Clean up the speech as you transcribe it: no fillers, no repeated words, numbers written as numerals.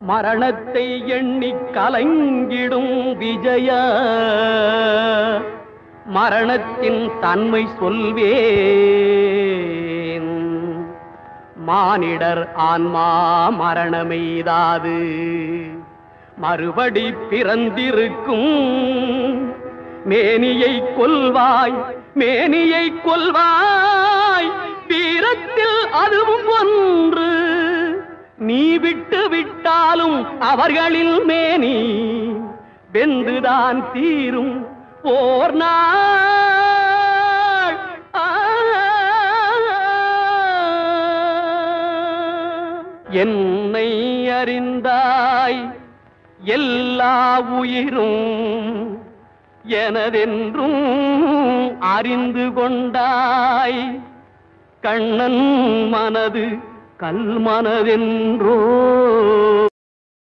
மரணத்தை எண்ணி கலங்கிடும் விஜய மரணத்தின் தன்மை சொல்வேன். மானிடர் ஆன்மா மரணமெய்தாது மறுபடி பிறந்திருக்கும். மேனியை கொல்வாய் மேனியை கொல்வாய் வீரத்தில் அதுவும் ஒன்று. நீ விட்டு விட்டாலும் அவர்களில் மேனி வென்றுதான் தீரும் போர் நாள். என்னை அறிந்தாய் எல்லா உயிரும் எனதென்றும் அறிந்து கொண்டாய். கண்ணன் மனது கல் மனதென்றோ